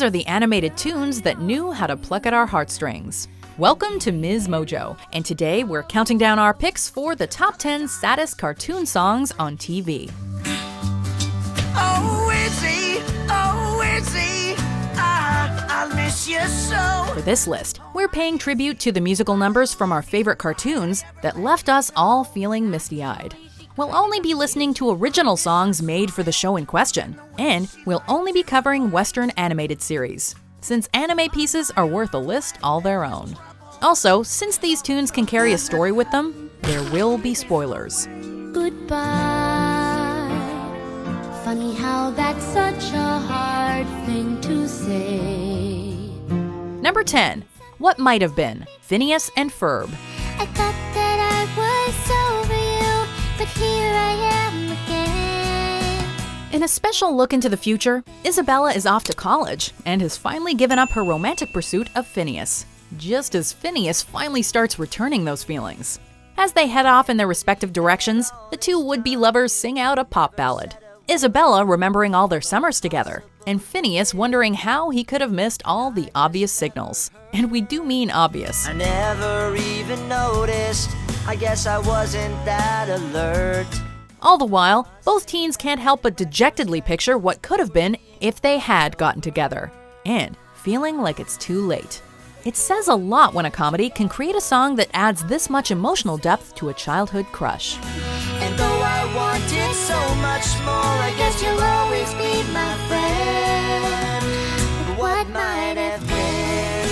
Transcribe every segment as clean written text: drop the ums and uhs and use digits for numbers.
are the animated tunes that knew how to pluck at our heartstrings. Welcome to MsMojo, and today we're counting down our picks for the top 10 saddest cartoon songs on TV. Oh, Izzy, I'll miss you so. For this list, we're paying tribute to the musical numbers from our favorite cartoons that left us all feeling misty-eyed. We'll only be listening to original songs made for the show in question, and we'll only be covering Western animated series, since anime pieces are worth a list all their own. Also, since these tunes can carry a story with them, there will be spoilers. Goodbye. Funny how that's such a hard thing to say. Number 10. What Might Have Been, Phineas and Ferb. I thought that I was over you, but here I am again. In a special look into the future, Isabella is off to college and has finally given up her romantic pursuit of Phineas, just as Phineas finally starts returning those feelings. As they head off in their respective directions, the two would-be lovers sing out a pop ballad. Isabella remembering all their summers together, and Phineas wondering how he could have missed all the obvious signals. And we do mean obvious. I never even noticed. I guess I wasn't that alert. All the while, both teens can't help but dejectedly picture what could have been if they had gotten together, and feeling like it's too late. It says a lot when a comedy can create a song that adds this much emotional depth to a childhood crush. And though I wanted so much more, I guess you'll always be my friend. What might have been?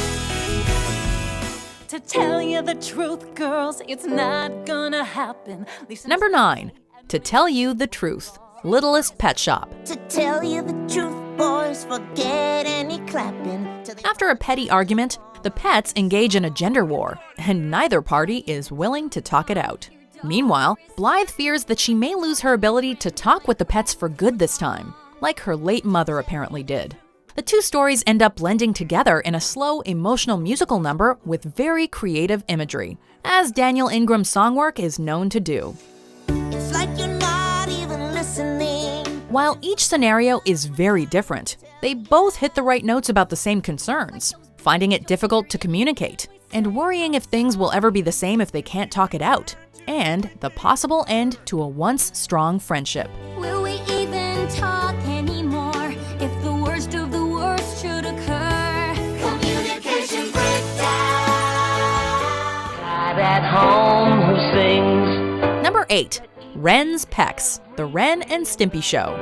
To tell you the truth, girls, it's not gonna happen. Number 9. To Tell You the Truth, Littlest Pet Shop. To tell you the truth, boys, forget any clapping. After a petty argument, the pets engage in a gender war, and neither party is willing to talk it out. Meanwhile, Blythe fears that she may lose her ability to talk with the pets for good this time, like her late mother apparently did. The two stories end up blending together in a slow, emotional musical number with very creative imagery, as Daniel Ingram's songwork is known to do. It's like you're not even listening. While each scenario is very different, they both hit the right notes about the same concerns, finding it difficult to communicate, and worrying if things will ever be the same if they can't talk it out, and the possible end to a once strong friendship. Will we even talk anymore if the worst of the worst should occur? Communication breakdown. Dad at home who sings. Number 8. Rens Pecks, The Ren and Stimpy Show.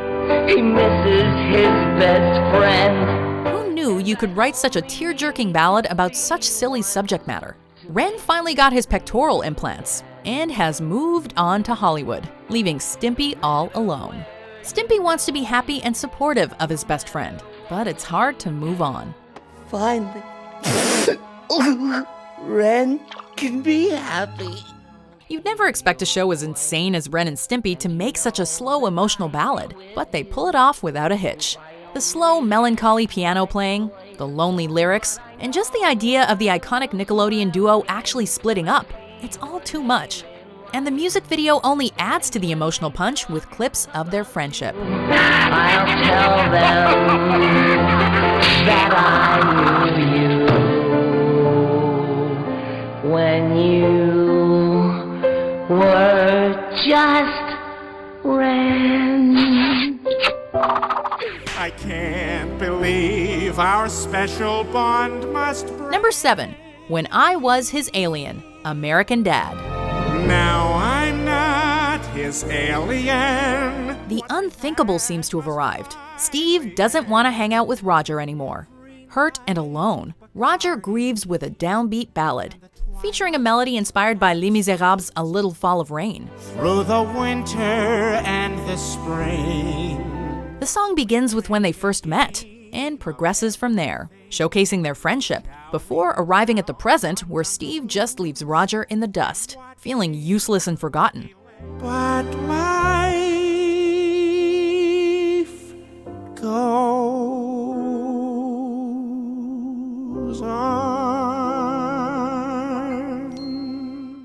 He misses his best friend. Who knew you could write such a tear-jerking ballad about such silly subject matter? Ren finally got his pectoral implants and has moved on to Hollywood, leaving Stimpy all alone. Stimpy wants to be happy and supportive of his best friend, but it's hard to move on. Finally, Ren can be happy. You'd never expect a show as insane as Ren and Stimpy to make such a slow, emotional ballad, but they pull it off without a hitch. The slow, melancholy piano playing, the lonely lyrics, and just the idea of the iconic Nickelodeon duo actually splitting up, it's all too much. And the music video only adds to the emotional punch with clips of their friendship. I'll tell them that I knew you when you were just Ren. I can't believe our special bond must break. Number 7. When I Was His Alien, American Dad. Now I'm not his alien. The unthinkable seems to have arrived. Steve doesn't want to hang out with Roger anymore. Hurt and alone, Roger grieves with a downbeat ballad, featuring a melody inspired by Les Miserables' A Little Fall of Rain. Through the winter and the spring. The song begins with when they first met, and progresses from there, showcasing their friendship, before arriving at the present where Steve just leaves Roger in the dust, feeling useless and forgotten. But life goes on.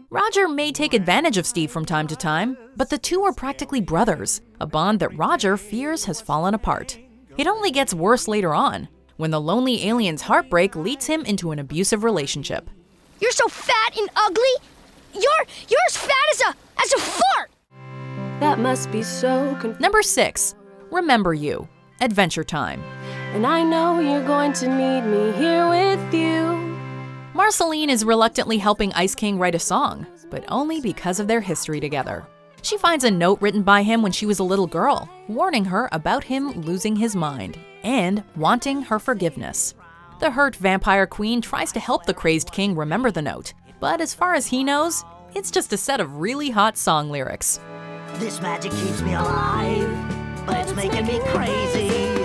Roger may take advantage of Steve from time to time, but the two are practically brothers, a bond that Roger fears has fallen apart. It only gets worse later on, when the lonely alien's heartbreak leads him into an abusive relationship. You're so fat and ugly. You're as fat as a fart. That must be so Number 6. Remember You. Adventure Time. And I know you're going to need me here with you. Marceline is reluctantly helping Ice King write a song, but only because of their history together. She finds a note written by him when she was a little girl, warning her about him losing his mind and wanting her forgiveness. The hurt vampire queen tries to help the crazed king remember the note, but as far as he knows, it's just a set of really hot song lyrics. This magic keeps me alive, but it's making me crazy.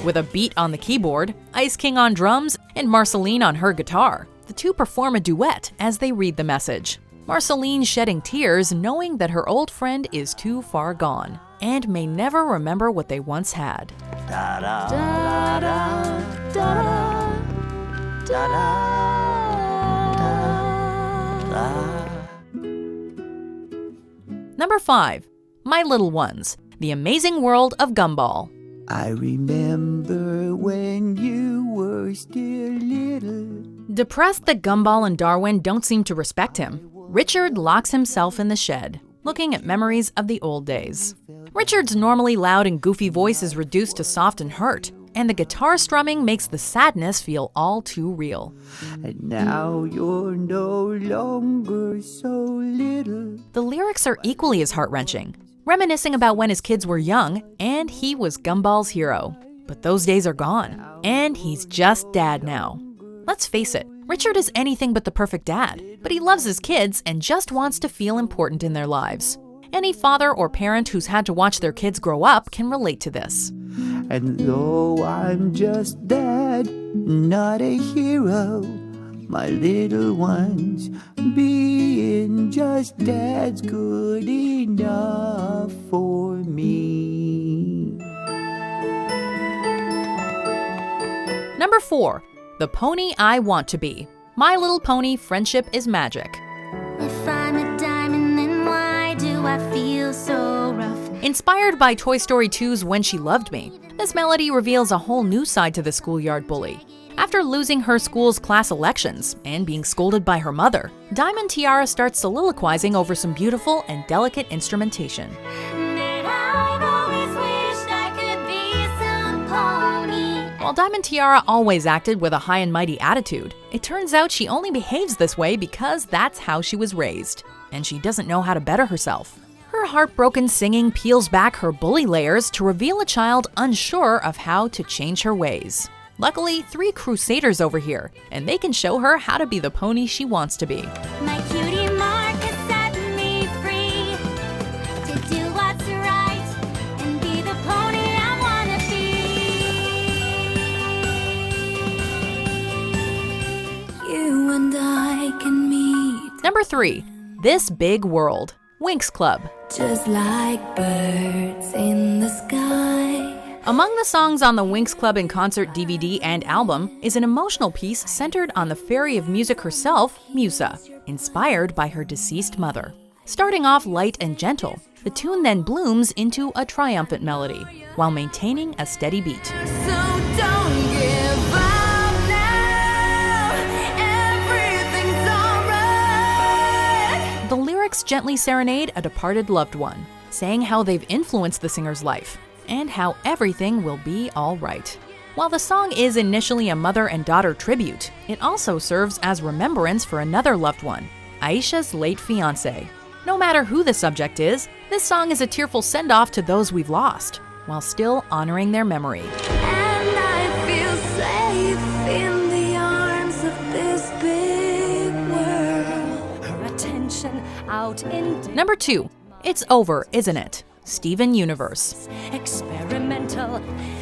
With a beat on the keyboard, Ice King on drums, and Marceline on her guitar, the two perform a duet as they read the message. Marceline shedding tears knowing that her old friend is too far gone and may never remember what they once had. Da-da, da-da, da-da, da-da. Number 5. My Little Ones. The Amazing World of Gumball. I remember when you were still little. Depressed that Gumball and Darwin don't seem to respect him, Richard locks himself in the shed, looking at memories of the old days. Richard's normally loud and goofy voice is reduced to soft and hurt, and the guitar strumming makes the sadness feel all too real. And now you're no longer so little. The lyrics are equally as heart-wrenching, reminiscing about when his kids were young and he was Gumball's hero. But those days are gone, and he's just dad now. Let's face it, Richard is anything but the perfect dad, but he loves his kids and just wants to feel important in their lives. Any father or parent who's had to watch their kids grow up can relate to this. And though I'm just dad, not a hero, my little ones, being just dad's good enough for me. Number 4. The Pony I Want to Be. My Little Pony Friendship is Magic. If I'm a diamond, then why do I feel so rough? Inspired by Toy Story 2's When She Loved Me, this melody reveals a whole new side to the schoolyard bully. After losing her school's class elections and being scolded by her mother, Diamond Tiara starts soliloquizing over some beautiful and delicate instrumentation. And I've always wished I could be some pony. While Diamond Tiara always acted with a high and mighty attitude, it turns out she only behaves this way because that's how she was raised, and she doesn't know how to better herself. Her heartbroken singing peels back her bully layers to reveal a child unsure of how to change her ways. Luckily, 3 crusaders over here, and they can show her how to be the pony she wants to be. My cutie mark has set me free to do what's right and be the pony I wanna be. You and I can meet. Number 3. This Big World. Winx Club. Just like birds in the sky. Among the songs on the Winx Club in Concert DVD and album is an emotional piece centered on the fairy of music herself, Musa, inspired by her deceased mother. Starting off light and gentle, the tune then blooms into a triumphant melody, while maintaining a steady beat. So don't give up now, everything's alright. The lyrics gently serenade a departed loved one, saying how they've influenced the singer's life, and how everything will be all right. While the song is initially a mother and daughter tribute, it also serves as remembrance for another loved one, Aisha's late fiancé. No matter who the subject is, this song is a tearful send-off to those we've lost, while still honoring their memory. And I feel safe in the arms of this big world. Her attention out in Number 2. It's Over, Isn't It? Steven Universe. experimental.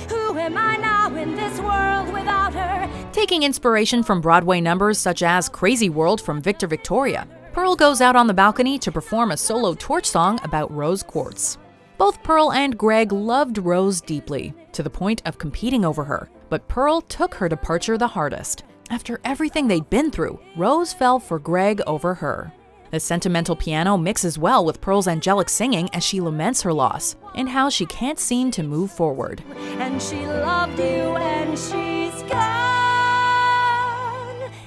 Who am I now in this world without her? Taking inspiration from Broadway numbers such as Crazy World from Victor Victoria, Pearl goes out on the balcony to perform a solo torch song about rose quartz. Both Pearl and Greg loved Rose deeply, to the point of competing over her, but Pearl took her departure the hardest. After everything they'd been through, Rose fell for Greg over her. The sentimental piano mixes well with Pearl's angelic singing as she laments her loss and how she can't seem to move forward. And she loved you and she's gone.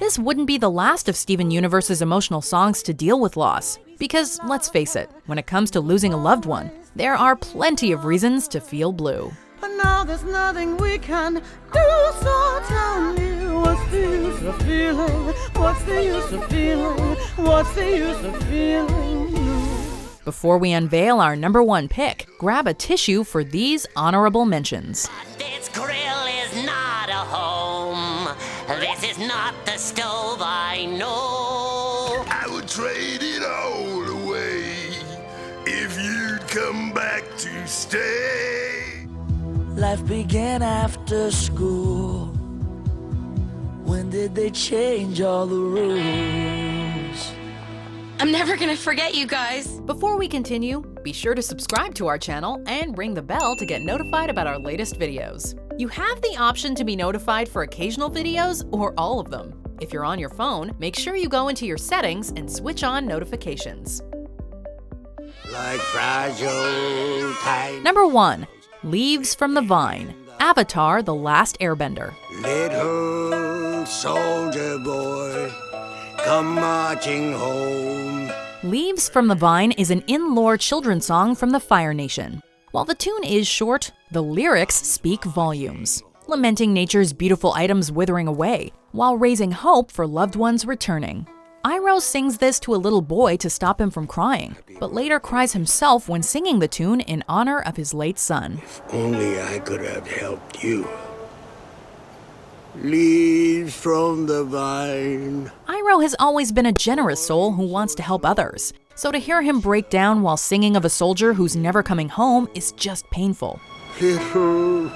This wouldn't be the last of Steven Universe's emotional songs to deal with loss. Because, let's face it, when it comes to losing a loved one, there are plenty of reasons to feel blue. But now there's nothing we can do, so tell me, what's the use of feeling? What's the use of feeling? What's the use of feeling blue? Before we unveil our #1 pick, grab a tissue for these honorable mentions. This grill is not a home. This is not the stove I know. I would trade it all away if you'd come back to stay. Life began after school. When did they change all the rules? I'm never gonna forget you guys. Before we continue, be sure to subscribe to our channel and ring the bell to get notified about our latest videos. You have the option to be notified for occasional videos or all of them. If you're on your phone, make sure you go into your settings and switch on notifications. Like fragile tiny #1. Leaves from the Vine, Avatar: The Last Airbender. little soldier boy, come marching home. Leaves from the Vine is an in-lore children's song from the Fire Nation. While the tune is short, the lyrics speak volumes, lamenting nature's beautiful items withering away, while raising hope for loved ones returning. Iroh sings this to a little boy to stop him from crying, but later cries himself when singing the tune in honor of his late son. Only I could have helped you. Leaves from the vine. Iroh has always been a generous soul who wants to help others, so to hear him break down while singing of a soldier who's never coming home is just painful. Little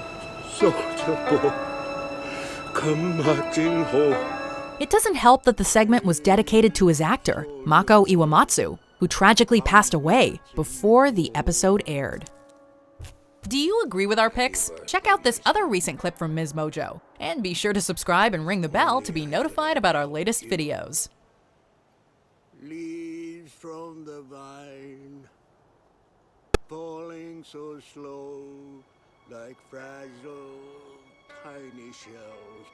soldier boy, come marching home. It doesn't help that the segment was dedicated to his actor, Mako Iwamatsu, who tragically passed away before the episode aired. Do you agree with our picks? Check out this other recent clip from MsMojo, and be sure to subscribe and ring the bell to be notified about our latest videos. Leaves from the vine, falling so slow, like fragile tiny shells.